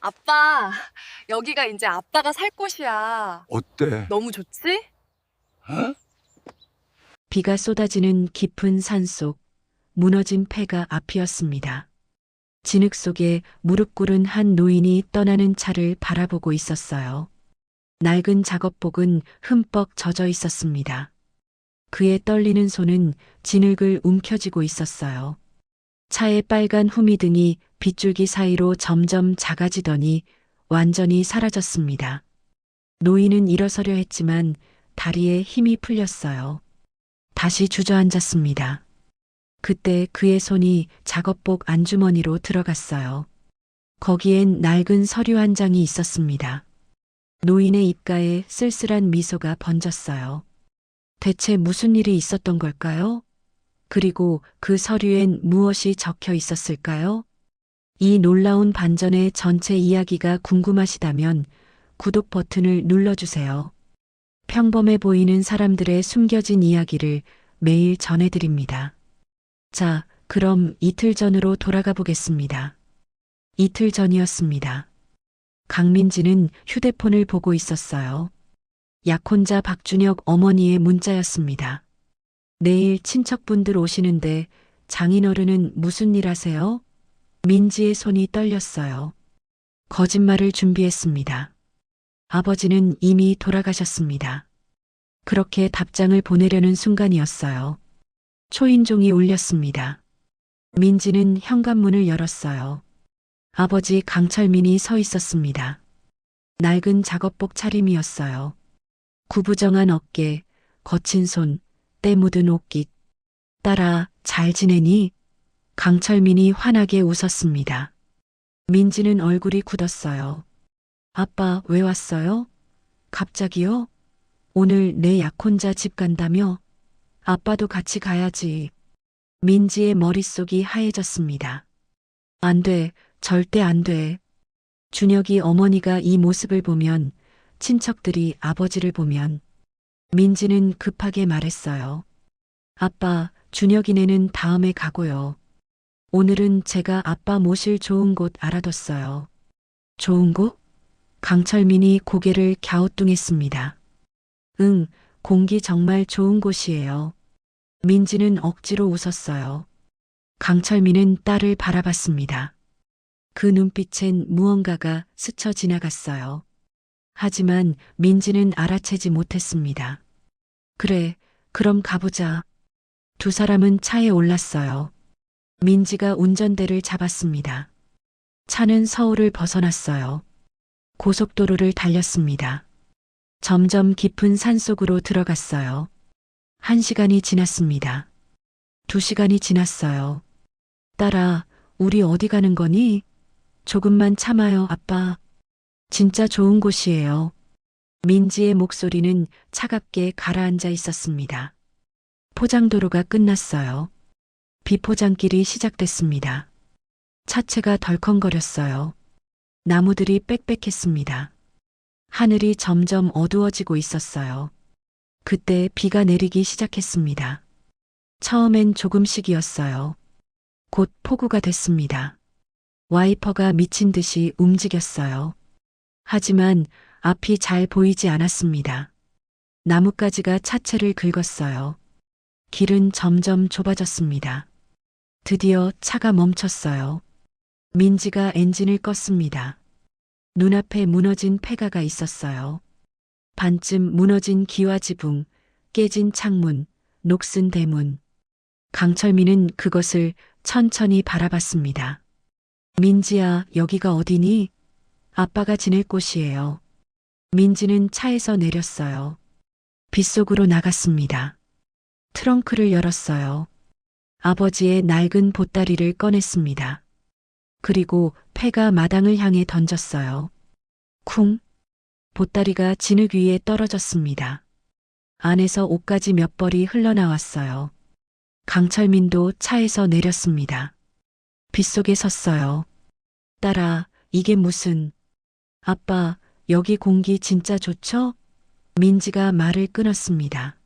아빠, 여기가 이제 아빠가 살 곳이야. 어때? 너무 좋지? 어? 비가 쏟아지는 깊은 산속, 무너진 폐가 앞이었습니다. 진흙 속에 무릎 꿇은 한 노인이 떠나는 차를 바라보고 있었어요. 낡은 작업복은 흠뻑 젖어 있었습니다. 그의 떨리는 손은 진흙을 움켜쥐고 있었어요. 차의 빨간 후미등이 빗줄기 사이로 점점 작아지더니 완전히 사라졌습니다. 노인은 일어서려 했지만 다리에 힘이 풀렸어요. 다시 주저앉았습니다. 그때 그의 손이 작업복 안주머니로 들어갔어요. 거기엔 낡은 서류 한 장이 있었습니다. 노인의 입가에 쓸쓸한 미소가 번졌어요. 대체 무슨 일이 있었던 걸까요? 그리고 그 서류엔 무엇이 적혀 있었을까요? 이 놀라운 반전의 전체 이야기가 궁금하시다면 구독 버튼을 눌러주세요. 평범해 보이는 사람들의 숨겨진 이야기를 매일 전해드립니다. 자, 그럼 이틀 전으로 돌아가 보겠습니다. 이틀 전이었습니다. 강민지는 휴대폰을 보고 있었어요. 약혼자 박준혁 어머니의 문자였습니다. 내일 친척분들 오시는데 장인어른은 무슨 일 하세요? 민지의 손이 떨렸어요. 거짓말을 준비했습니다. 아버지는 이미 돌아가셨습니다. 그렇게 답장을 보내려는 순간이었어요. 초인종이 울렸습니다. 민지는 현관문을 열었어요. 아버지 강철민이 서 있었습니다. 낡은 작업복 차림이었어요. 구부정한 어깨, 거친 손, 때 묻은 옷깃. 딸아, 잘 지내니? 강철민이 환하게 웃었습니다. 민지는 얼굴이 굳었어요. 아빠, 왜 왔어요? 갑자기요? 오늘 내 약혼자 집 간다며? 아빠도 같이 가야지. 민지의 머릿속이 하얘졌습니다. 안 돼, 절대 안 돼. 준혁이 어머니가 이 모습을 보면, 친척들이 아버지를 보면, 민지는 급하게 말했어요. 아빠, 준혁이네는 다음에 가고요. 오늘은 제가 아빠 모실 좋은 곳 알아뒀어요. 좋은 곳? 강철민이 고개를 갸우뚱했습니다. 응, 공기 정말 좋은 곳이에요. 민지는 억지로 웃었어요. 강철민은 딸을 바라봤습니다. 그 눈빛엔 무언가가 스쳐 지나갔어요. 하지만 민지는 알아채지 못했습니다. 그래, 그럼 가보자. 두 사람은 차에 올랐어요. 민지가 운전대를 잡았습니다. 차는 서울을 벗어났어요. 고속도로를 달렸습니다. 점점 깊은 산속으로 들어갔어요. 1시간이 지났습니다. 2시간이 지났어요. 딸아, 우리 어디 가는 거니? 조금만 참아요, 아빠. 진짜 좋은 곳이에요. 민지의 목소리는 차갑게 가라앉아 있었습니다. 포장도로가 끝났어요. 비포장길이 시작됐습니다. 차체가 덜컹거렸어요. 나무들이 빽빽했습니다. 하늘이 점점 어두워지고 있었어요. 그때 비가 내리기 시작했습니다. 처음엔 조금씩이었어요. 곧 폭우가 됐습니다. 와이퍼가 미친 듯이 움직였어요. 하지만 앞이 잘 보이지 않았습니다. 나뭇가지가 차체를 긁었어요. 길은 점점 좁아졌습니다. 드디어 차가 멈췄어요. 민지가 엔진을 껐습니다. 눈앞에 무너진 폐가가 있었어요. 반쯤 무너진 기와 지붕, 깨진 창문, 녹슨 대문. 강철민은 그것을 천천히 바라봤습니다. 민지야, 여기가 어디니? 아빠가 지낼 곳이에요. 민지는 차에서 내렸어요. 빗속으로 나갔습니다. 트렁크를 열었어요. 아버지의 낡은 보따리를 꺼냈습니다. 그리고 폐가 마당을 향해 던졌어요. 쿵! 보따리가 진흙 위에 떨어졌습니다. 안에서 옷가지 몇 벌이 흘러나왔어요. 강철민도 차에서 내렸습니다. 빗속에 섰어요. 딸아, 이게 무슨... 아빠, 여기 공기 진짜 좋죠? 민지가 말을 끊었습니다.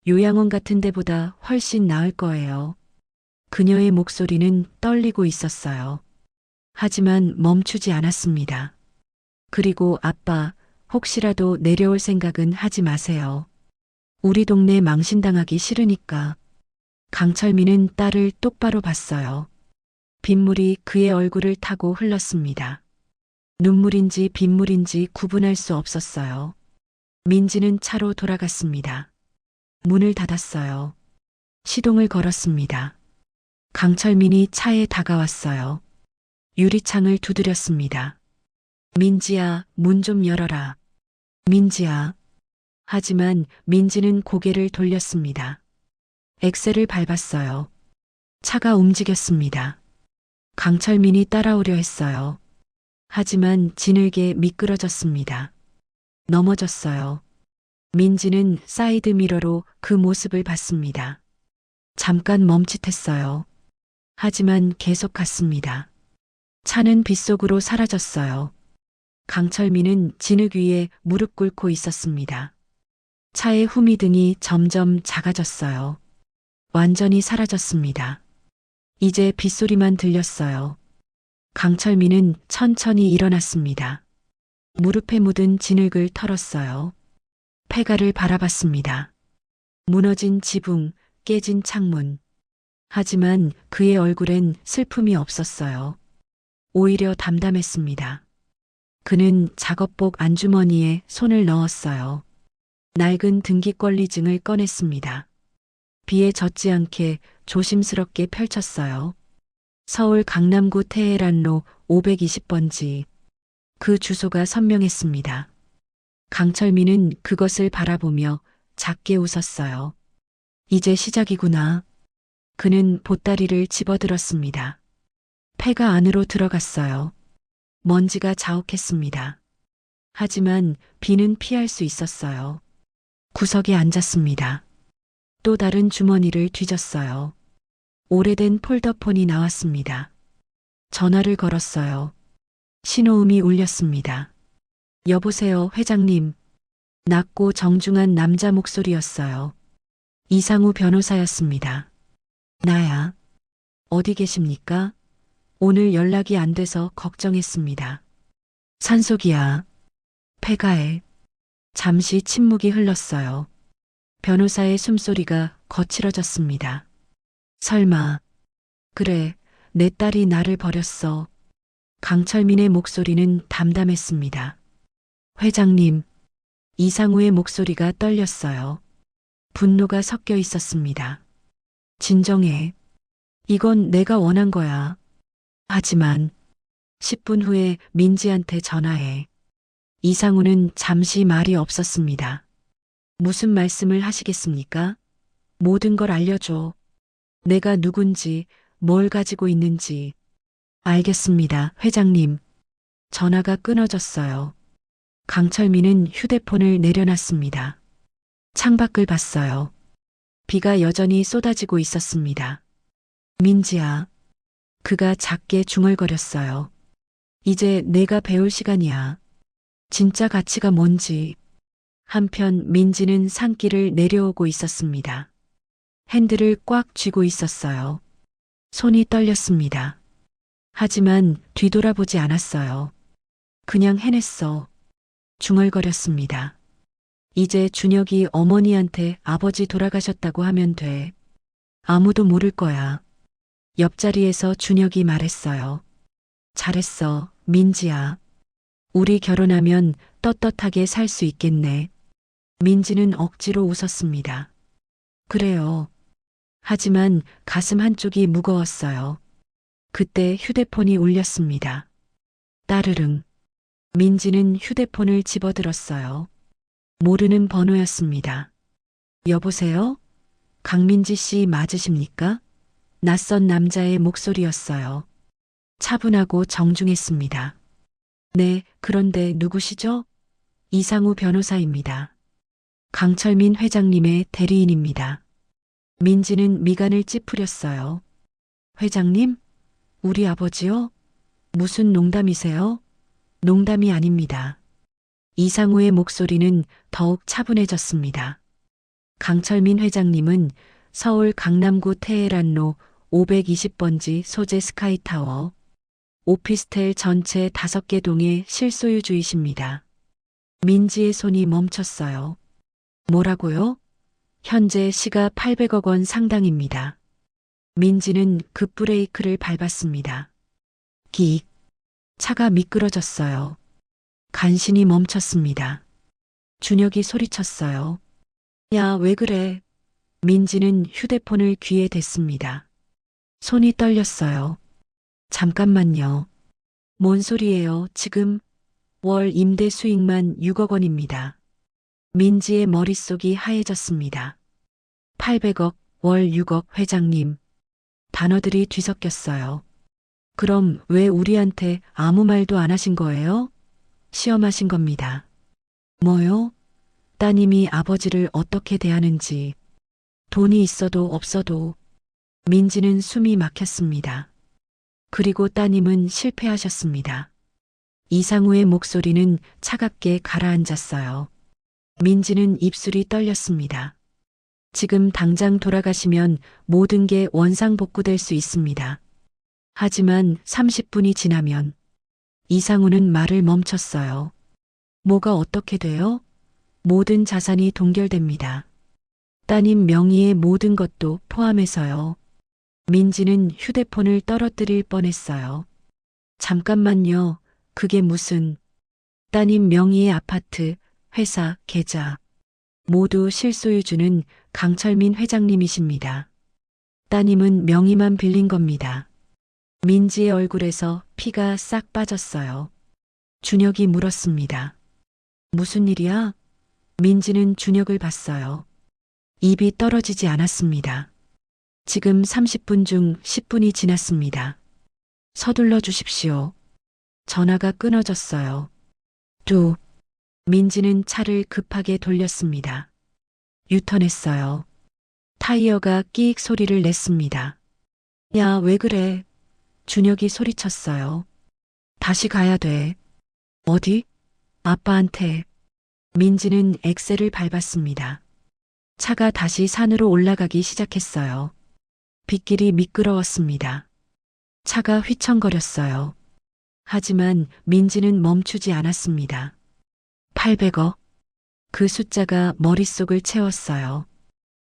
요양원 같은 데보다 훨씬 나을 거예요. 그녀의 목소리는 떨리고 있었어요. 하지만 멈추지 않았습니다. 그리고 아빠, 혹시라도 내려올 생각은 하지 마세요. 우리 동네 망신당하기 싫으니까. 강철민은 딸을 똑바로 봤어요. 빗물이 그의 얼굴을 타고 흘렀습니다. 눈물인지 빗물인지 구분할 수 없었어요. 민지는 차로 돌아갔습니다. 문을 닫았어요. 시동을 걸었습니다. 강철민이 차에 다가왔어요. 유리창을 두드렸습니다. 민지야, 문 좀 열어라. 민지야. 하지만 민지는 고개를 돌렸습니다. 엑셀을 밟았어요. 차가 움직였습니다. 강철민이 따라오려 했어요. 하지만 진흙에 미끄러졌습니다. 넘어졌어요. 민지는 사이드 미러로 그 모습을 봤습니다. 잠깐 멈칫했어요. 하지만 계속 갔습니다. 차는 빗속으로 사라졌어요. 강철민은 진흙 위에 무릎 꿇고 있었습니다. 차의 후미등이 점점 작아졌어요. 완전히 사라졌습니다. 이제 빗소리만 들렸어요. 강철민은 천천히 일어났습니다. 무릎에 묻은 진흙을 털었어요. 폐가를 바라봤습니다. 무너진 지붕, 깨진 창문. 하지만 그의 얼굴엔 슬픔이 없었어요. 오히려 담담했습니다. 그는 작업복 안주머니에 손을 넣었어요. 낡은 등기권리증을 꺼냈습니다. 비에 젖지 않게 조심스럽게 펼쳤어요. 서울 강남구 테헤란로 520번지. 그 주소가 선명했습니다. 강철민은 그것을 바라보며 작게 웃었어요. 이제 시작이구나. 그는 보따리를 집어들었습니다. 폐가 안으로 들어갔어요. 먼지가 자욱했습니다. 하지만 비는 피할 수 있었어요. 구석에 앉았습니다. 또 다른 주머니를 뒤졌어요. 오래된 폴더폰이 나왔습니다. 전화를 걸었어요. 신호음이 울렸습니다. 여보세요, 회장님. 낮고 정중한 남자 목소리였어요. 이상우 변호사였습니다. 나야. 어디 계십니까? 오늘 연락이 안 돼서 걱정했습니다. 산속이야. 폐가에. 잠시 침묵이 흘렀어요. 변호사의 숨소리가 거칠어졌습니다. 설마. 그래, 내 딸이 나를 버렸어. 강철민의 목소리는 담담했습니다. 회장님. 이상우의 목소리가 떨렸어요. 분노가 섞여 있었습니다. 진정해. 이건 내가 원한 거야. 하지만 10분 후에 민지한테 전화해. 이상우는 잠시 말이 없었습니다. 무슨 말씀을 하시겠습니까? 모든 걸 알려줘. 내가 누군지, 뭘 가지고 있는지. 알겠습니다, 회장님. 전화가 끊어졌어요. 강철민은 휴대폰을 내려놨습니다. 창밖을 봤어요. 비가 여전히 쏟아지고 있었습니다. 민지야. 그가 작게 중얼거렸어요. 이제 내가 배울 시간이야. 진짜 가치가 뭔지. 한편 민지는 산길을 내려오고 있었습니다. 핸들을 꽉 쥐고 있었어요. 손이 떨렸습니다. 하지만 뒤돌아보지 않았어요. 그냥 해냈어. 중얼거렸습니다. 이제 준혁이 어머니한테 아버지 돌아가셨다고 하면 돼. 아무도 모를 거야. 옆자리에서 준혁이 말했어요. 잘했어, 민지야. 우리 결혼하면 떳떳하게 살 수 있겠네. 민지는 억지로 웃었습니다. 그래요. 하지만 가슴 한쪽이 무거웠어요. 그때 휴대폰이 울렸습니다. 따르릉. 민지는 휴대폰을 집어들었어요. 모르는 번호였습니다. 여보세요? 강민지 씨 맞으십니까? 낯선 남자의 목소리였어요. 차분하고 정중했습니다. 네, 그런데 누구시죠? 이상우 변호사입니다. 강철민 회장님의 대리인입니다. 민지는 미간을 찌푸렸어요. 회장님? 우리 아버지요? 무슨 농담이세요? 농담이 아닙니다. 이상우의 목소리는 더욱 차분해졌습니다. 강철민 회장님은 서울 강남구 테헤란로 520번지 소재 스카이타워 오피스텔 전체 5개 동의 실소유주이십니다. 민지의 손이 멈췄어요. 뭐라고요? 현재 시가 800억 원 상당입니다. 민지는 급브레이크를 밟았습니다. 기익. 차가 미끄러졌어요. 간신히 멈췄습니다. 준혁이 소리쳤어요. 야, 왜 그래? 민지는 휴대폰을 귀에 댔습니다. 손이 떨렸어요. 잠깐만요. 뭔 소리예요, 지금? 월 임대 수익만 6억 원입니다. 민지의 머릿속이 하얘졌습니다. 800억, 월 6억 회장님. 단어들이 뒤섞였어요. 그럼 왜 우리한테 아무 말도 안 하신 거예요? 시험하신 겁니다. 뭐요? 따님이 아버지를 어떻게 대하는지. 돈이 있어도 없어도. 민지는 숨이 막혔습니다. 그리고 따님은 실패하셨습니다. 이상우의 목소리는 차갑게 가라앉았어요. 민지는 입술이 떨렸습니다. 지금 당장 돌아가시면 모든 게 원상복구될 수 있습니다. 하지만 30분이 지나면 이상우는 말을 멈췄어요. 뭐가 어떻게 돼요? 모든 자산이 동결됩니다. 따님 명의의 모든 것도 포함해서요. 민지는 휴대폰을 떨어뜨릴 뻔했어요. 잠깐만요. 그게 무슨... 따님 명의의 아파트, 회사, 계좌. 모두 실소유주는 강철민 회장님이십니다. 따님은 명의만 빌린 겁니다. 민지의 얼굴에서 피가 싹 빠졌어요. 준혁이 물었습니다. 무슨 일이야? 민지는 준혁을 봤어요. 입이 떨어지지 않았습니다. 지금 30분 중 10분이 지났습니다. 서둘러 주십시오. 전화가 끊어졌어요. 뚝. 민지는 차를 급하게 돌렸습니다. 유턴했어요. 타이어가 끼익 소리를 냈습니다. 야, 왜 그래? 준혁이 소리쳤어요. 다시 가야 돼. 어디? 아빠한테. 민지는 엑셀을 밟았습니다. 차가 다시 산으로 올라가기 시작했어요. 빗길이 미끄러웠습니다. 차가 휘청거렸어요. 하지만 민지는 멈추지 않았습니다. 800억. 그 숫자가 머릿속을 채웠어요.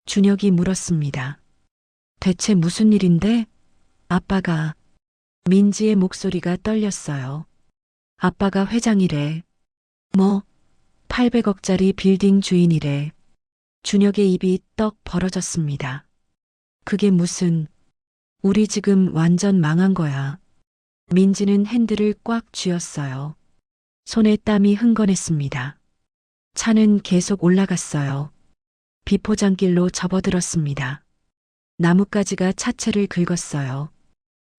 준혁이 물었습니다. 대체 무슨 일인데? 아빠가... 민지의 목소리가 떨렸어요. 아빠가 회장이래. 뭐? 800억짜리 빌딩 주인이래. 준혁의 입이 떡 벌어졌습니다. 그게 무슨... 우리 지금 완전 망한 거야. 민지는 핸들을 꽉 쥐었어요. 손에 땀이 흥건했습니다. 차는 계속 올라갔어요. 비포장길로 접어들었습니다. 나뭇가지가 차체를 긁었어요.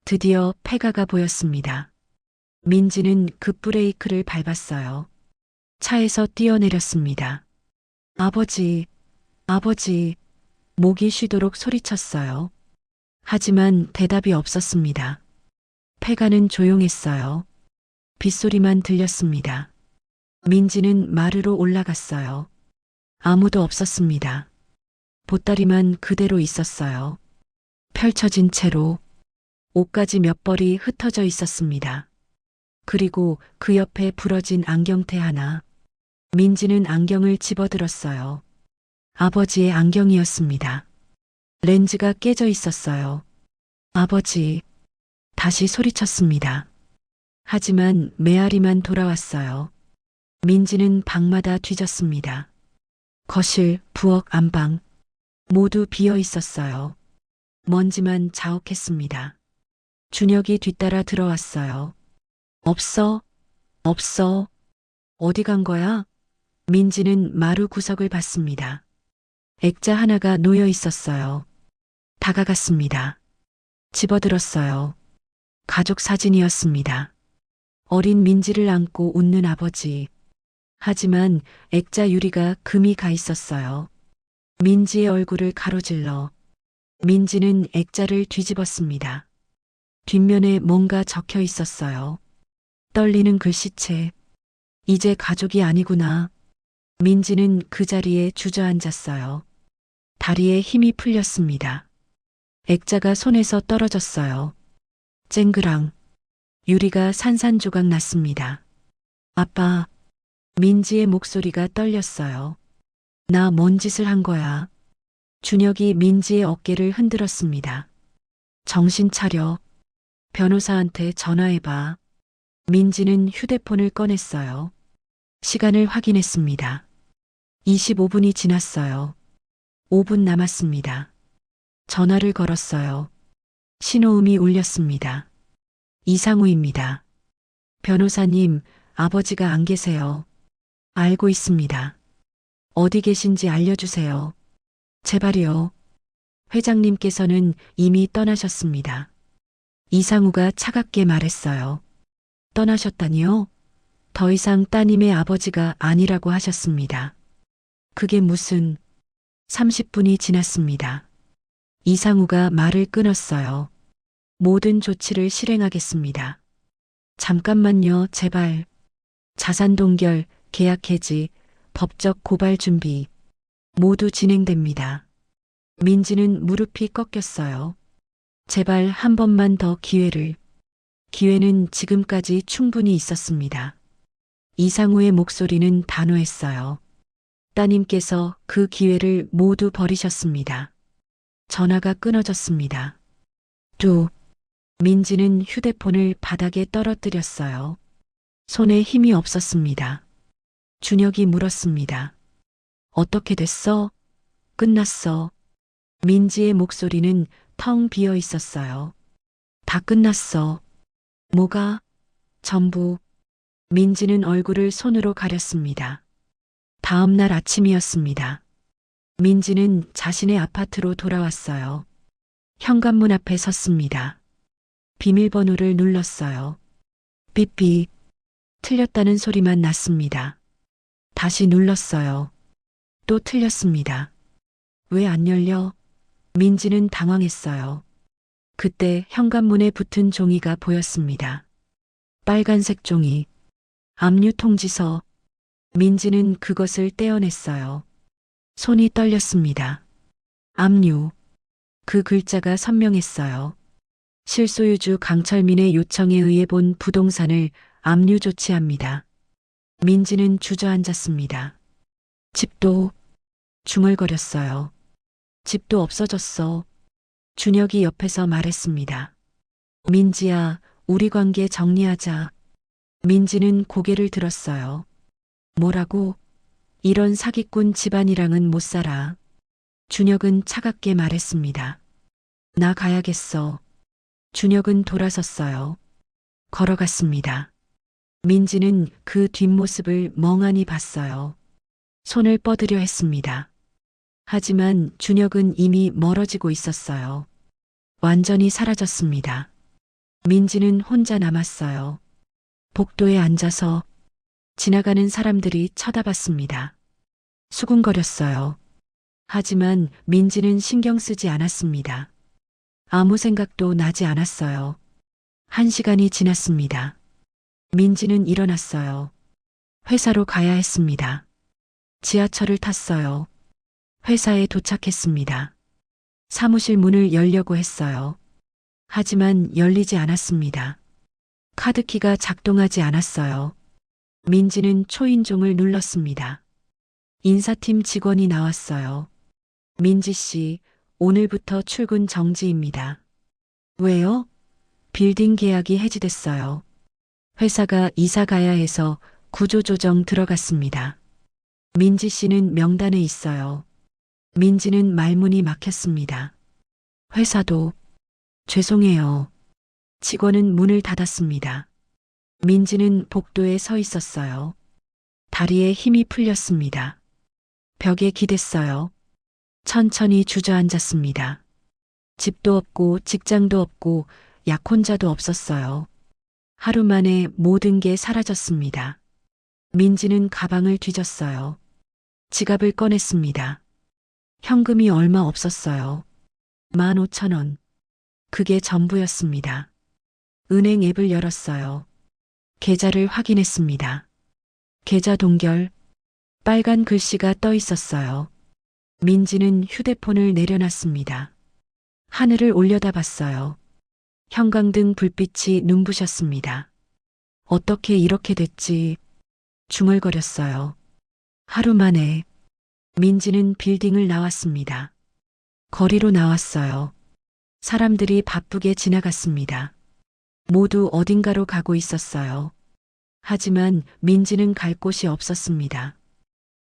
드디어 폐가가 보였습니다. 민지는 급브레이크를 밟았어요. 차에서 뛰어내렸습니다. 아버지, 아버지, 목이 쉬도록 소리쳤어요. 하지만 대답이 없었습니다. 폐가는 조용했어요. 빗소리만 들렸습니다. 민지는 마루로 올라갔어요. 아무도 없었습니다. 보따리만 그대로 있었어요. 펼쳐진 채로 옷가지 몇 벌이 흩어져 있었습니다. 그리고 그 옆에 부러진 안경테 하나. 민지는 안경을 집어들었어요. 아버지의 안경이었습니다. 렌즈가 깨져 있었어요. 아버지. 다시 소리쳤습니다. 하지만 메아리만 돌아왔어요. 민지는 방마다 뒤졌습니다. 거실, 부엌, 안방 모두 비어 있었어요. 먼지만 자욱했습니다. 준혁이 뒤따라 들어왔어요. 없어, 없어. 어디 간 거야? 민지는 마루 구석을 봤습니다. 액자 하나가 놓여 있었어요. 다가갔습니다. 집어들었어요. 가족 사진이었습니다. 어린 민지를 안고 웃는 아버지. 하지만 액자 유리가 금이 가 있었어요. 민지의 얼굴을 가로질러. 민지는 액자를 뒤집었습니다. 뒷면에 뭔가 적혀 있었어요. 떨리는 글씨체. 이제 가족이 아니구나. 민지는 그 자리에 주저앉았어요. 다리에 힘이 풀렸습니다. 액자가 손에서 떨어졌어요. 쨍그랑. 유리가 산산조각 났습니다. 아빠, 민지의 목소리가 떨렸어요. 나 뭔 짓을 한 거야? 준혁이 민지의 어깨를 흔들었습니다. 정신 차려. 변호사한테 전화해봐. 민지는 휴대폰을 꺼냈어요. 시간을 확인했습니다. 25분이 지났어요. 5분 남았습니다. 전화를 걸었어요. 신호음이 울렸습니다. 이상우입니다. 변호사님, 아버지가 안 계세요. 알고 있습니다. 어디 계신지 알려주세요. 제발요. 회장님께서는 이미 떠나셨습니다. 이상우가 차갑게 말했어요. 떠나셨다니요? 더 이상 따님의 아버지가 아니라고 하셨습니다. 그게 무슨 30분이 지났습니다. 이상우가 말을 끊었어요. 모든 조치를 실행하겠습니다. 잠깐만요, 제발. 자산 동결, 계약 해지, 법적 고발 준비 모두 진행됩니다. 민지는 무릎이 꺾였어요. 제발 한 번만 더 기회를. 기회는 지금까지 충분히 있었습니다. 이상우의 목소리는 단호했어요. 따님께서 그 기회를 모두 버리셨습니다. 전화가 끊어졌습니다. 민지는 휴대폰을 바닥에 떨어뜨렸어요. 손에 힘이 없었습니다. 준혁이 물었습니다. 어떻게 됐어? 끝났어. 민지의 목소리는 텅 비어 있었어요. 다 끝났어. 뭐가? 전부. 민지는 얼굴을 손으로 가렸습니다. 다음 날 아침이었습니다. 민지는 자신의 아파트로 돌아왔어요. 현관문 앞에 섰습니다. 비밀번호를 눌렀어요. 삐삐. 틀렸다는 소리만 났습니다. 다시 눌렀어요. 또 틀렸습니다. 왜 안 열려? 민지는 당황했어요. 그때 현관문에 붙은 종이가 보였습니다. 빨간색 종이. 압류 통지서. 민지는 그것을 떼어냈어요. 손이 떨렸습니다. 압류. 그 글자가 선명했어요. 실소유주 강철민의 요청에 의해 본 부동산을 압류 조치합니다. 민지는 주저앉았습니다. 집도 중얼거렸어요. 집도 없어졌어. 준혁이 옆에서 말했습니다. 민지야, 우리 관계 정리하자. 민지는 고개를 들었어요. 뭐라고? 이런 사기꾼 집안이랑은 못 살아. 준혁은 차갑게 말했습니다. 나 가야겠어. 준혁은 돌아섰어요. 걸어갔습니다. 민지는 그 뒷모습을 멍하니 봤어요. 손을 뻗으려 했습니다. 하지만 준혁은 이미 멀어지고 있었어요. 완전히 사라졌습니다. 민지는 혼자 남았어요. 복도에 앉아서 지나가는 사람들이 쳐다봤습니다. 수군거렸어요. 하지만 민지는 신경 쓰지 않았습니다. 아무 생각도 나지 않았어요. 1시간이 지났습니다. 민지는 일어났어요. 회사로 가야 했습니다. 지하철을 탔어요. 회사에 도착했습니다. 사무실 문을 열려고 했어요. 하지만 열리지 않았습니다. 카드키가 작동하지 않았어요. 민지는 초인종을 눌렀습니다. 인사팀 직원이 나왔어요. 민지 씨, 오늘부터 출근 정지입니다. 왜요? 빌딩 계약이 해지됐어요. 회사가 이사 가야 해서 구조조정 들어갔습니다. 민지 씨는 명단에 있어요. 민지는 말문이 막혔습니다. 회사도. 죄송해요. 직원은 문을 닫았습니다. 민지는 복도에 서 있었어요. 다리에 힘이 풀렸습니다. 벽에 기댔어요. 천천히 주저앉았습니다. 집도 없고 직장도 없고 약혼자도 없었어요. 하루 만에 모든 게 사라졌습니다. 민지는 가방을 뒤졌어요. 지갑을 꺼냈습니다. 현금이 얼마 없었어요. 15,000원. 그게 전부였습니다. 은행 앱을 열었어요. 계좌를 확인했습니다. 계좌 동결. 빨간 글씨가 떠 있었어요. 민지는 휴대폰을 내려놨습니다. 하늘을 올려다봤어요. 형광등 불빛이 눈부셨습니다. 어떻게 이렇게 됐지? 중얼거렸어요. 하루 만에 민지는 빌딩을 나왔습니다. 거리로 나왔어요. 사람들이 바쁘게 지나갔습니다. 모두 어딘가로 가고 있었어요. 하지만 민지는 갈 곳이 없었습니다.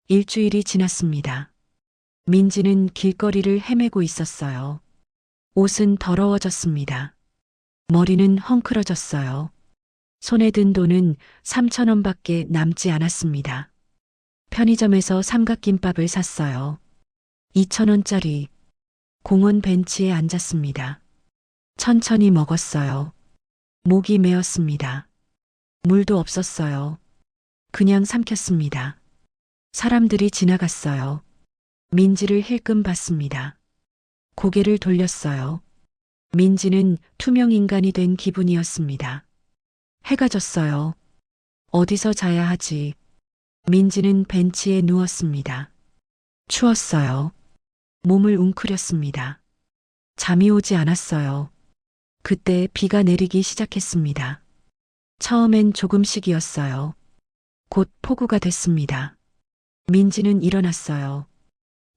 일주일이 지났습니다. 민지는 길거리를 헤매고 있었어요. 옷은 더러워졌습니다. 머리는 헝클어졌어요. 손에 든 돈은 3,000원밖에 남지 않았습니다. 편의점에서 삼각김밥을 샀어요. 2,000원짜리. 공원 벤치에 앉았습니다. 천천히 먹었어요. 목이 메었습니다. 물도 없었어요. 그냥 삼켰습니다. 사람들이 지나갔어요. 민지를 힐끔 봤습니다. 고개를 돌렸어요. 민지는 투명 인간이 된 기분이었습니다. 해가 졌어요. 어디서 자야 하지? 민지는 벤치에 누웠습니다. 추웠어요. 몸을 웅크렸습니다. 잠이 오지 않았어요. 그때 비가 내리기 시작했습니다. 처음엔 조금씩이었어요. 곧 폭우가 됐습니다. 민지는 일어났어요.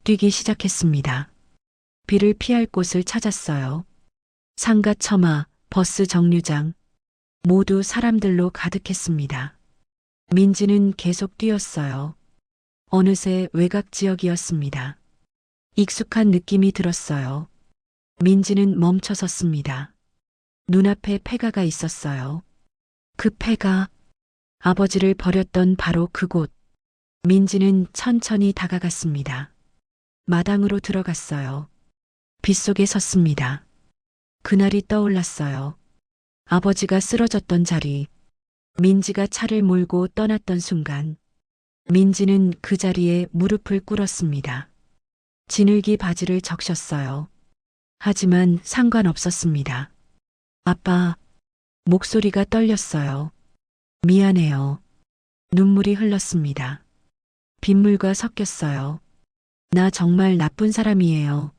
뛰기 시작했습니다. 비를 피할 곳을 찾았어요. 상가 처마, 버스 정류장, 모두 사람들로 가득했습니다. 민지는 계속 뛰었어요. 어느새 외곽 지역이었습니다. 익숙한 느낌이 들었어요. 민지는 멈춰 섰습니다. 눈앞에 폐가가 있었어요. 그 폐가 아버지를 버렸던 바로 그곳. 민지는 천천히 다가갔습니다. 마당으로 들어갔어요. 빗속에 섰습니다. 그날이 떠올랐어요. 아버지가 쓰러졌던 자리. 민지가 차를 몰고 떠났던 순간. 민지는 그 자리에 무릎을 꿇었습니다. 지늘기 바지를 적셨어요. 하지만 상관없었습니다. 아빠, 목소리가 떨렸어요. 미안해요. 눈물이 흘렀습니다. 빗물과 섞였어요. 나 정말 나쁜 사람이에요.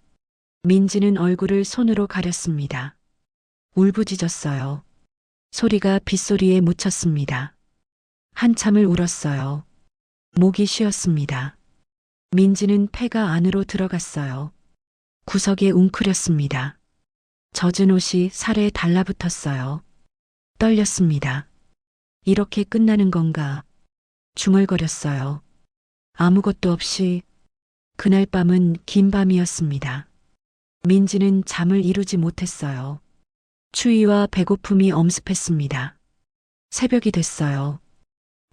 민지는 얼굴을 손으로 가렸습니다. 울부짖었어요. 소리가 빗소리에 묻혔습니다. 한참을 울었어요. 목이 쉬었습니다. 민지는 폐가 안으로 들어갔어요. 구석에 웅크렸습니다. 젖은 옷이 살에 달라붙었어요. 떨렸습니다. 이렇게 끝나는 건가? 중얼거렸어요. 아무것도 없이. 그날 밤은 긴 밤이었습니다. 민지는 잠을 이루지 못했어요. 추위와 배고픔이 엄습했습니다. 새벽이 됐어요.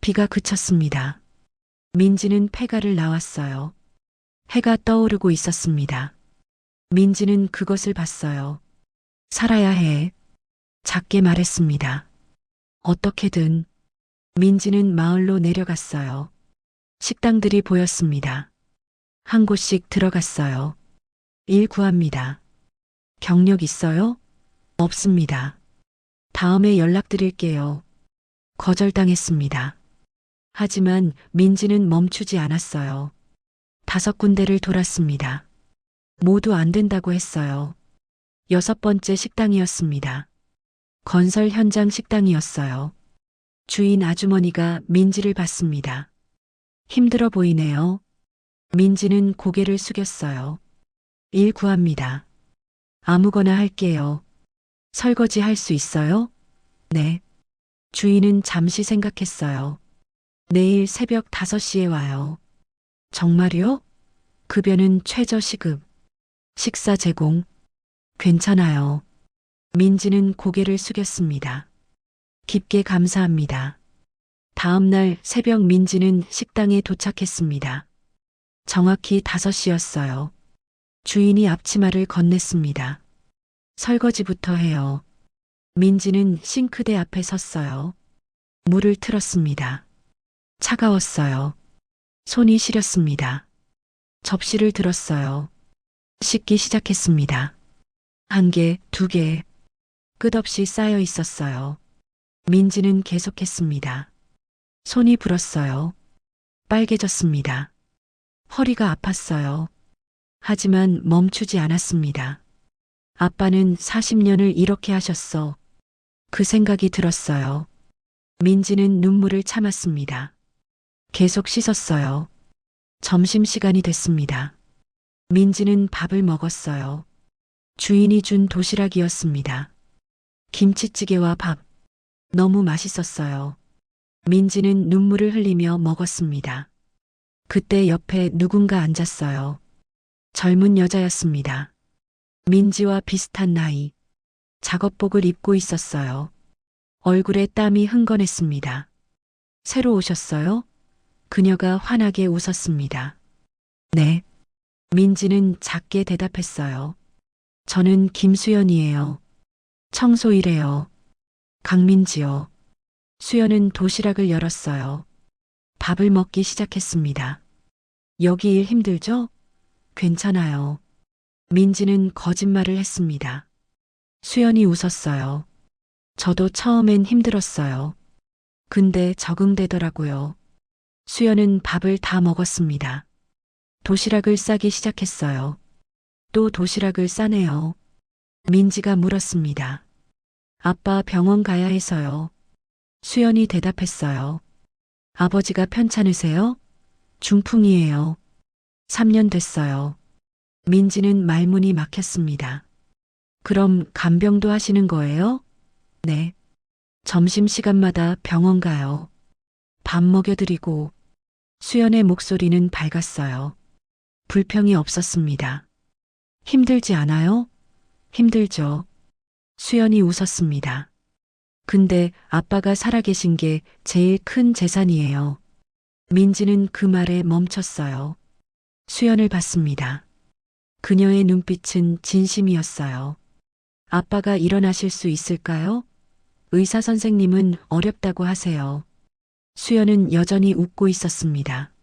비가 그쳤습니다. 민지는 폐가를 나왔어요. 해가 떠오르고 있었습니다. 민지는 그것을 봤어요. 살아야 해. 작게 말했습니다. 어떻게든. 민지는 마을로 내려갔어요. 식당들이 보였습니다. 한 곳씩 들어갔어요. 일 구합니다. 경력 있어요? 없습니다. 다음에 연락드릴게요. 거절당했습니다. 하지만 민지는 멈추지 않았어요. 5군데를 돌았습니다. 모두 안 된다고 했어요. 6번째 식당이었습니다. 건설 현장 식당이었어요. 주인 아주머니가 민지를 봤습니다. 힘들어 보이네요. 민지는 고개를 숙였어요. 일 구합니다. 아무거나 할게요. 설거지 할 수 있어요? 네. 주인은 잠시 생각했어요. 내일 새벽 5시에 와요. 정말요? 급여는 최저 시급. 식사 제공. 괜찮아요. 민지는 고개를 숙였습니다. 깊게 감사합니다. 다음 날 새벽 민지는 식당에 도착했습니다. 정확히 5시였어요. 주인이 앞치마를 건넸습니다. 설거지부터 해요. 민지는 싱크대 앞에 섰어요. 물을 틀었습니다. 차가웠어요. 손이 시렸습니다. 접시를 들었어요. 씻기 시작했습니다. 1개, 2개. 끝없이 쌓여 있었어요. 민지는 계속했습니다. 손이 불었어요. 빨개졌습니다. 허리가 아팠어요. 하지만 멈추지 않았습니다. 아빠는 40년을 이렇게 하셨어. 그 생각이 들었어요. 민지는 눈물을 참았습니다. 계속 씻었어요. 점심시간이 됐습니다. 민지는 밥을 먹었어요. 주인이 준 도시락이었습니다. 김치찌개와 밥. 너무 맛있었어요. 민지는 눈물을 흘리며 먹었습니다. 그때 옆에 누군가 앉았어요. 젊은 여자였습니다. 민지와 비슷한 나이. 작업복을 입고 있었어요. 얼굴에 땀이 흥건했습니다. 새로 오셨어요? 그녀가 환하게 웃었습니다. 네. 민지는 작게 대답했어요. 저는 김수연이에요. 청소일해요. 강민지요. 수연은 도시락을 열었어요. 밥을 먹기 시작했습니다. 여기 일 힘들죠? 괜찮아요. 민지는 거짓말을 했습니다. 수연이 웃었어요. 저도 처음엔 힘들었어요. 근데 적응되더라고요. 수연은 밥을 다 먹었습니다. 도시락을 싸기 시작했어요. 또 도시락을 싸네요. 민지가 물었습니다. 아빠 병원 가야 해서요. 수연이 대답했어요. 아버지가 편찮으세요? 중풍이에요. 3년 됐어요. 민지는 말문이 막혔습니다. 그럼 간병도 하시는 거예요? 네. 점심시간마다 병원 가요. 밥 먹여드리고. 수연의 목소리는 밝았어요. 불평이 없었습니다. 힘들지 않아요? 힘들죠. 수연이 웃었습니다. 근데 아빠가 살아계신 게 제일 큰 재산이에요. 민지는 그 말에 멈췄어요. 수연을 봤습니다. 그녀의 눈빛은 진심이었어요. 아빠가 일어나실 수 있을까요? 의사 선생님은 어렵다고 하세요. 수연은 여전히 웃고 있었습니다.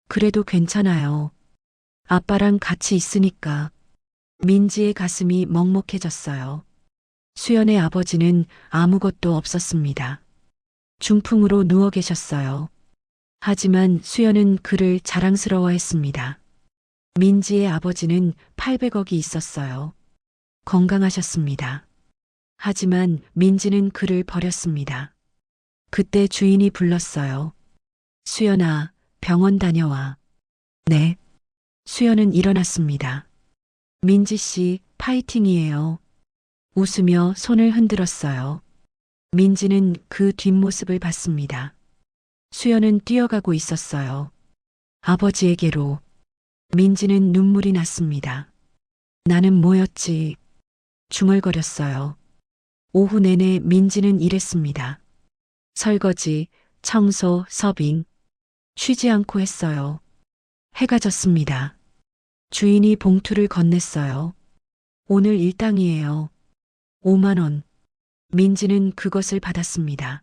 그래도 괜찮아요. 아빠랑 같이 있으니까. 민지의 가슴이 먹먹해졌어요. 수연의 아버지는 아무것도 없었습니다. 중풍으로 누워 계셨어요. 하지만 수연은 그를 자랑스러워했습니다. 민지의 아버지는 800억이 있었어요. 건강하셨습니다. 하지만 민지는 그를 버렸습니다. 그때 주인이 불렀어요. 수연아, 병원 다녀와. 네. 수연은 일어났습니다. 민지 씨, 파이팅이에요. 웃으며 손을 흔들었어요. 민지는 그 뒷모습을 봤습니다. 수연은 뛰어가고 있었어요. 아버지에게로. 민지는 눈물이 났습니다. 나는 뭐였지? 중얼거렸어요. 오후 내내 민지는 일했습니다. 설거지, 청소, 서빙. 쉬지 않고 했어요. 해가 졌습니다. 주인이 봉투를 건넸어요. 오늘 일당이에요. 5만 원. 민지는 그것을 받았습니다.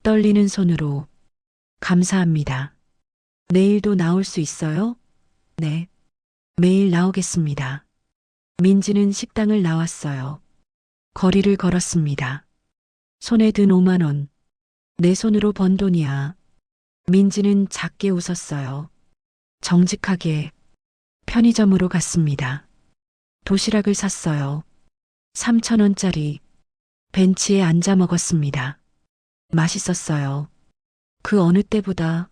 떨리는 손으로. 감사합니다. 내일도 나올 수 있어요? 네. 매일 나오겠습니다. 민지는 식당을 나왔어요. 거리를 걸었습니다. 손에 든 5만 원. 내 손으로 번 돈이야. 민지는 작게 웃었어요. 정직하게. 편의점으로 갔습니다. 도시락을 샀어요. 3,000원짜리. 벤치에 앉아 먹었습니다. 맛있었어요. 그 어느 때보다.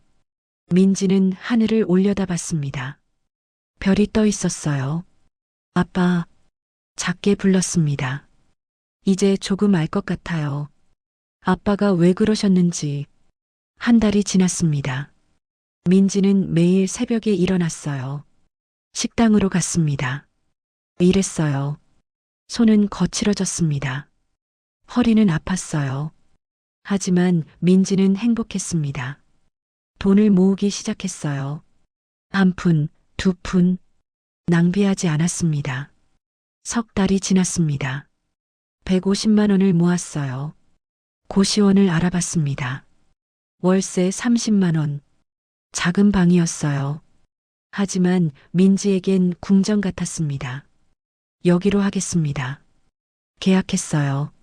민지는 하늘을 올려다봤습니다. 별이 떠 있었어요. 아빠, 작게 불렀습니다. 이제 조금 알 것 같아요. 아빠가 왜 그러셨는지. 한 달이 지났습니다. 민지는 매일 새벽에 일어났어요. 식당으로 갔습니다. 일했어요. 손은 거칠어졌습니다. 허리는 아팠어요. 하지만 민지는 행복했습니다. 돈을 모으기 시작했어요. 한 푼, 두 푼. 낭비하지 않았습니다. 석 달이 지났습니다. 150만 원을 모았어요. 고시원을 알아봤습니다. 월세 30만 원. 작은 방이었어요. 하지만 민지에겐 궁전 같았습니다. 여기로 하겠습니다. 계약했어요.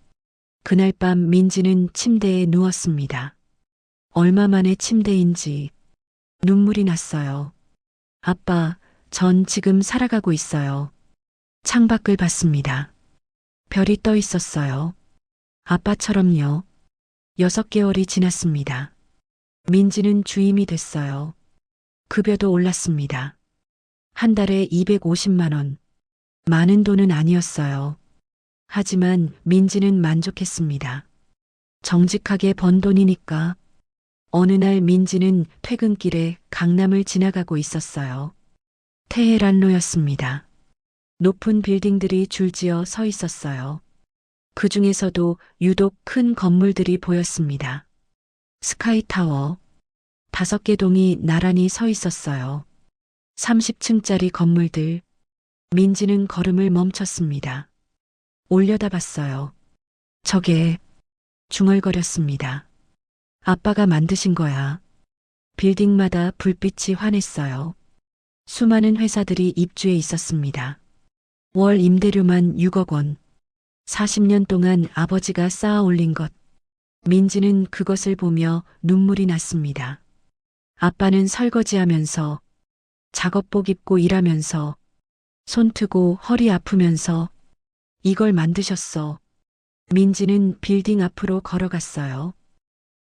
그날 밤 민지는 침대에 누웠습니다. 얼마 만에 침대인지 눈물이 났어요. 아빠, 전 지금 살아가고 있어요. 창밖을 봤습니다. 별이 떠 있었어요. 아빠처럼요. 6개월이 지났습니다. 민지는 주임이 됐어요. 급여도 올랐습니다. 한 달에 250만 원. 많은 돈은 아니었어요. 하지만 민지는 만족했습니다. 정직하게 번 돈이니까. 어느 날 민지는 퇴근길에 강남을 지나가고 있었어요. 테헤란로였습니다. 높은 빌딩들이 줄지어 서 있었어요. 그 중에서도 유독 큰 건물들이 보였습니다. 스카이타워. 5개 동이 나란히 서 있었어요. 30층짜리 건물들. 민지는 걸음을 멈췄습니다. 올려다봤어요. 저게 중얼거렸습니다. 아빠가 만드신 거야. 빌딩마다 불빛이 환했어요. 수많은 회사들이 입주해 있었습니다. 월 임대료만 6억 원. 40년 동안 아버지가 쌓아 올린 것. 민지는 그것을 보며 눈물이 났습니다. 아빠는 설거지하면서, 작업복 입고 일하면서, 손 트고 허리 아프면서 이걸 만드셨어. 민지는 빌딩 앞으로 걸어갔어요.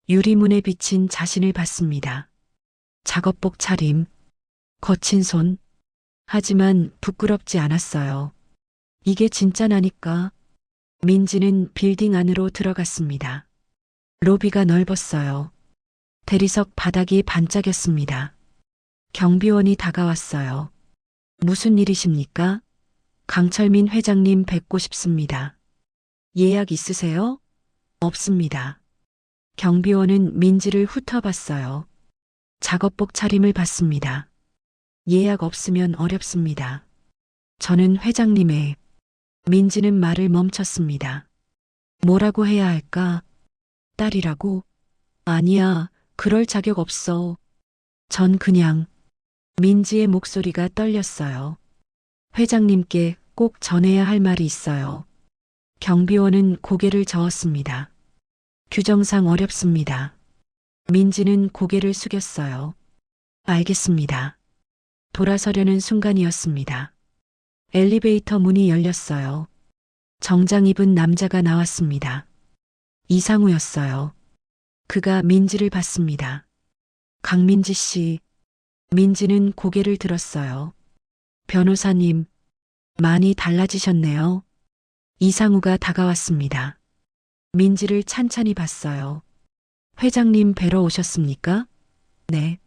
유리문에 비친 자신을 봤습니다. 작업복 차림, 거친 손. 하지만 부끄럽지 않았어요. 이게 진짜 나니까. 민지는 빌딩 안으로 들어갔습니다. 로비가 넓었어요. 대리석 바닥이 반짝였습니다. 경비원이 다가왔어요. 무슨 일이십니까? 강철민 회장님 뵙고 싶습니다. 예약 있으세요? 없습니다. 경비원은 민지를 훑어봤어요. 작업복 차림을 봤습니다. 예약 없으면 어렵습니다. 저는 회장님의. 민지는 말을 멈췄습니다. 뭐라고 해야 할까? 딸이라고? 아니야, 그럴 자격 없어. 전 그냥. 민지의 목소리가 떨렸어요. 회장님께 꼭 전해야 할 말이 있어요. 경비원은 고개를 저었습니다. 규정상 어렵습니다. 민지는 고개를 숙였어요. 알겠습니다. 돌아서려는 순간이었습니다. 엘리베이터 문이 열렸어요. 정장 입은 남자가 나왔습니다. 이상우였어요. 그가 민지를 봤습니다. 강민지 씨. 민지는 고개를 들었어요. 변호사님, 많이 달라지셨네요. 이상우가 다가왔습니다. 민지를 찬찬히 봤어요. 회장님 뵈러 오셨습니까? 네.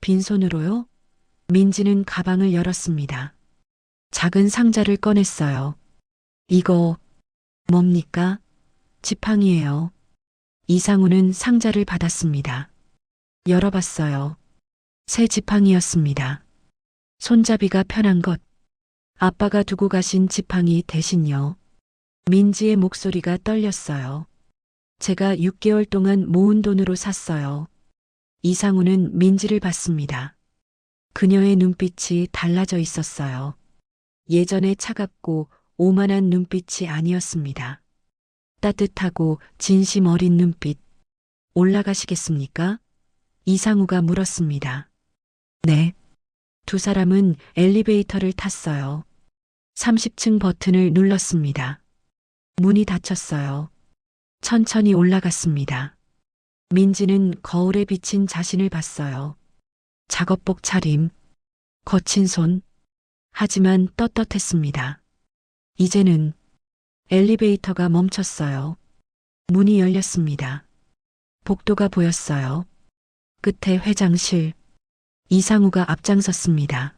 빈손으로요? 민지는 가방을 열었습니다. 작은 상자를 꺼냈어요. 이거 뭡니까? 지팡이예요. 이상우는 상자를 받았습니다. 열어봤어요. 새 지팡이였습니다. 손잡이가 편한 것. 아빠가 두고 가신 지팡이 대신요. 민지의 목소리가 떨렸어요. 제가 6개월 동안 모은 돈으로 샀어요. 이상우는 민지를 봤습니다. 그녀의 눈빛이 달라져 있었어요. 예전에 차갑고 오만한 눈빛이 아니었습니다. 따뜻하고 진심 어린 눈빛. 올라가시겠습니까? 이상우가 물었습니다. 네. 두 사람은 엘리베이터를 탔어요. 30층 버튼을 눌렀습니다. 문이 닫혔어요. 천천히 올라갔습니다. 민지는 거울에 비친 자신을 봤어요. 작업복 차림, 거친 손. 하지만 떳떳했습니다. 이제는 엘리베이터가 멈췄어요. 문이 열렸습니다. 복도가 보였어요. 끝에 회장실. 이상우가 앞장섰습니다.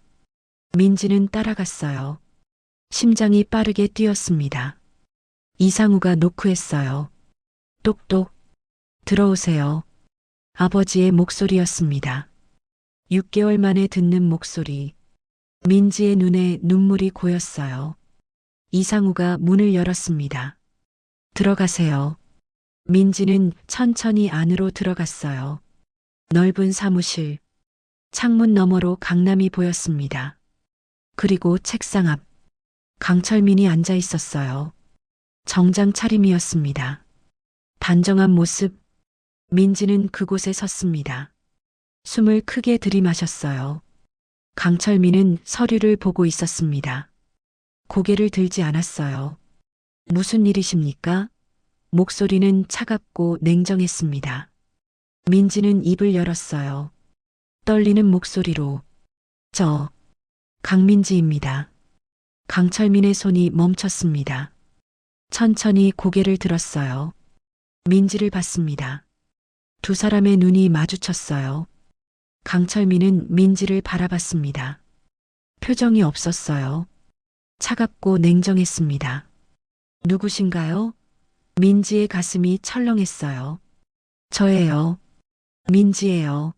민지는 따라갔어요. 심장이 빠르게 뛰었습니다. 이상우가 노크했어요. 똑똑. 들어오세요. 아버지의 목소리였습니다. 6개월 만에 듣는 목소리. 민지의 눈에 눈물이 고였어요. 이상우가 문을 열었습니다. 들어가세요. 민지는 천천히 안으로 들어갔어요. 넓은 사무실. 창문 너머로 강남이 보였습니다. 그리고 책상 앞. 강철민이 앉아 있었어요. 정장 차림이었습니다. 단정한 모습. 민지는 그곳에 섰습니다. 숨을 크게 들이마셨어요. 강철민은 서류를 보고 있었습니다. 고개를 들지 않았어요. 무슨 일이십니까? 목소리는 차갑고 냉정했습니다. 민지는 입을 열었어요. 떨리는 목소리로. 저, 강민지입니다. 강철민의 손이 멈췄습니다. 천천히 고개를 들었어요. 민지를 봤습니다. 두 사람의 눈이 마주쳤어요. 강철민은 민지를 바라봤습니다. 표정이 없었어요. 차갑고 냉정했습니다. 누구신가요? 민지의 가슴이 철렁했어요. 저예요. 민지예요.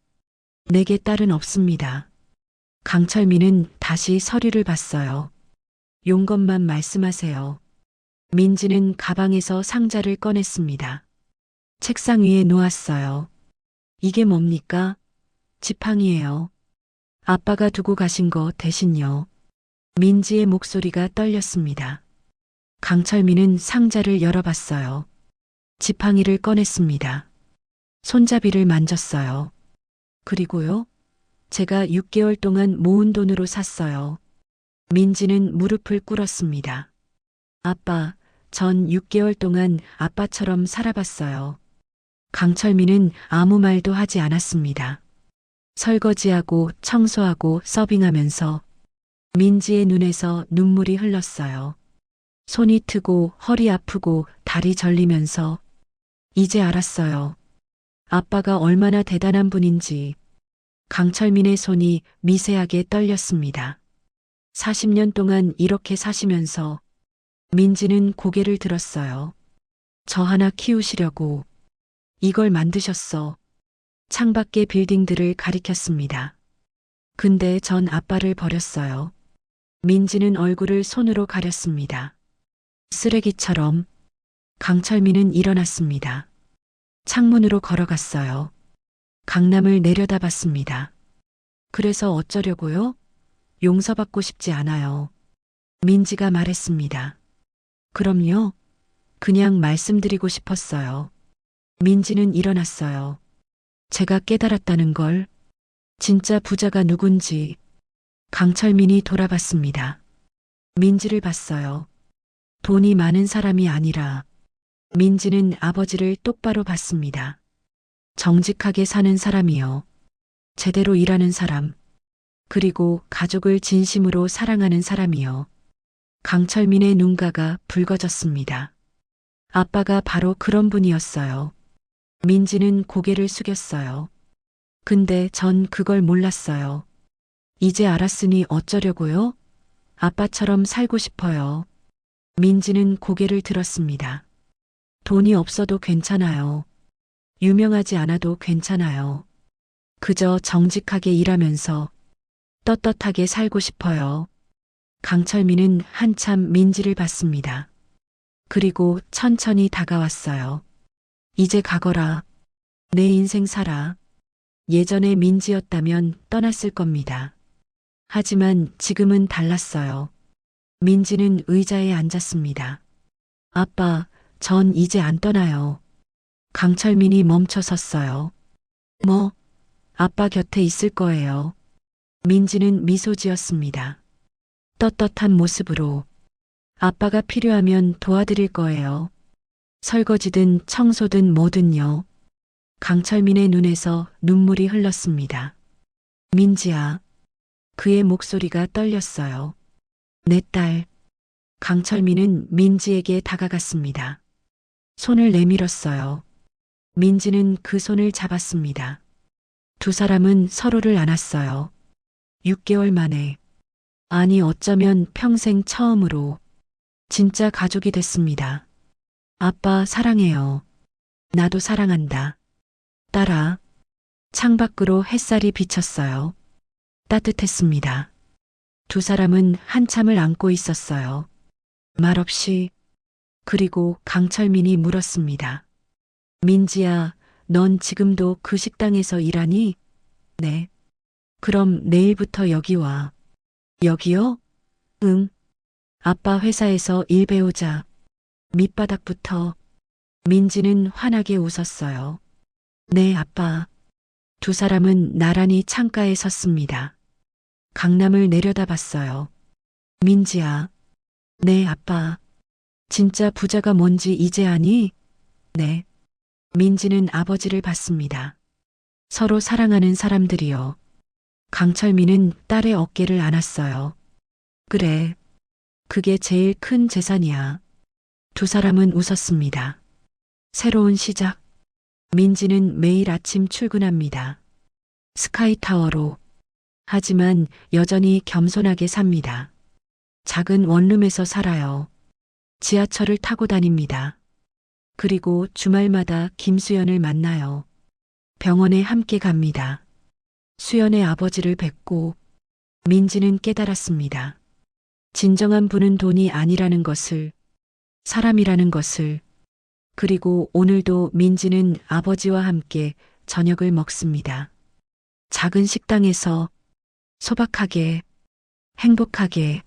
내게 딸은 없습니다. 강철민은 다시 서류를 봤어요. 용건만 말씀하세요. 민지는 가방에서 상자를 꺼냈습니다. 책상 위에 놓았어요. 이게 뭡니까? 지팡이에요. 아빠가 두고 가신 거 대신요. 민지의 목소리가 떨렸습니다. 강철민은 상자를 열어봤어요. 지팡이를 꺼냈습니다. 손잡이를 만졌어요. 그리고요? 제가 6개월 동안 모은 돈으로 샀어요. 민지는 무릎을 꿇었습니다. 아빠, 전 6개월 동안 아빠처럼 살아봤어요. 강철민은 아무 말도 하지 않았습니다. 설거지하고 청소하고 서빙하면서 민지의 눈에서 눈물이 흘렀어요. 손이 트고 허리 아프고 다리 절리면서 이제 알았어요. 아빠가 얼마나 대단한 분인지. 강철민의 손이 미세하게 떨렸습니다. 40년 동안 이렇게 사시면서 민지는 고개를 들었어요. 저 하나 키우시려고 이걸 만드셨어. 창밖의 빌딩들을 가리켰습니다. 근데 전 아빠를 버렸어요. 민지는 얼굴을 손으로 가렸습니다. 쓰레기처럼. 강철민은 일어났습니다. 창문으로 걸어갔어요. 강남을 내려다봤습니다. 그래서 어쩌려고요? 용서받고 싶지 않아요. 민지가 말했습니다. 그럼요. 그냥 말씀드리고 싶었어요. 민지는 일어났어요. 제가 깨달았다는 걸. 진짜 부자가 누군지. 강철민이 돌아봤습니다. 민지를 봤어요. 돈이 많은 사람이 아니라 민지는 아버지를 똑바로 봤습니다. 정직하게 사는 사람이요. 제대로 일하는 사람. 그리고 가족을 진심으로 사랑하는 사람이요. 강철민의 눈가가 붉어졌습니다. 아빠가 바로 그런 분이었어요. 민지는 고개를 숙였어요. 근데 전 그걸 몰랐어요. 이제 알았으니 어쩌려고요? 아빠처럼 살고 싶어요. 민지는 고개를 들었습니다. 돈이 없어도 괜찮아요. 유명하지 않아도 괜찮아요. 그저 정직하게 일하면서 떳떳하게 살고 싶어요. 강철민은 한참 민지를 봤습니다. 그리고 천천히 다가왔어요. 이제 가거라. 내 인생 살아. 예전에 민지였다면 떠났을 겁니다. 하지만 지금은 달랐어요. 민지는 의자에 앉았습니다. 아빠, 전 이제 안 떠나요. 강철민이 멈춰 섰어요. 뭐? 아빠 곁에 있을 거예요. 민지는 미소 지었습니다. 떳떳한 모습으로. 아빠가 필요하면 도와드릴 거예요. 설거지든 청소든 뭐든요. 강철민의 눈에서 눈물이 흘렀습니다. 민지야. 그의 목소리가 떨렸어요. 내 딸. 강철민은 민지에게 다가갔습니다. 손을 내밀었어요. 민지는 그 손을 잡았습니다. 두 사람은 서로를 안았어요. 6개월 만에. 아니 어쩌면 평생 처음으로. 진짜 가족이 됐습니다. 아빠 사랑해요. 나도 사랑한다. 딸아. 창밖으로 햇살이 비쳤어요. 따뜻했습니다. 두 사람은 한참을 안고 있었어요. 말없이. 그리고 강철민이 물었습니다. 민지야, 넌 지금도 그 식당에서 일하니? 네. 그럼 내일부터 여기 와. 여기요? 응. 아빠 회사에서 일 배우자. 밑바닥부터. 민지는 환하게 웃었어요. 네, 아빠. 두 사람은 나란히 창가에 섰습니다. 강남을 내려다봤어요. 민지야. 네, 아빠. 진짜 부자가 뭔지 이제 아니? 네. 민지는 아버지를 봤습니다. 서로 사랑하는 사람들이요. 강철민은 딸의 어깨를 안았어요. 그래. 그게 제일 큰 재산이야. 두 사람은 웃었습니다. 새로운 시작. 민지는 매일 아침 출근합니다. 스카이타워로. 하지만 여전히 겸손하게 삽니다. 작은 원룸에서 살아요. 지하철을 타고 다닙니다. 그리고 주말마다 김수연을 만나요. 병원에 함께 갑니다. 수연의 아버지를 뵙고 민지는 깨달았습니다. 진정한 부는 돈이 아니라는 것을, 사람이라는 것을, 그리고 오늘도 민지는 아버지와 함께 저녁을 먹습니다. 작은 식당에서 소박하게, 행복하게,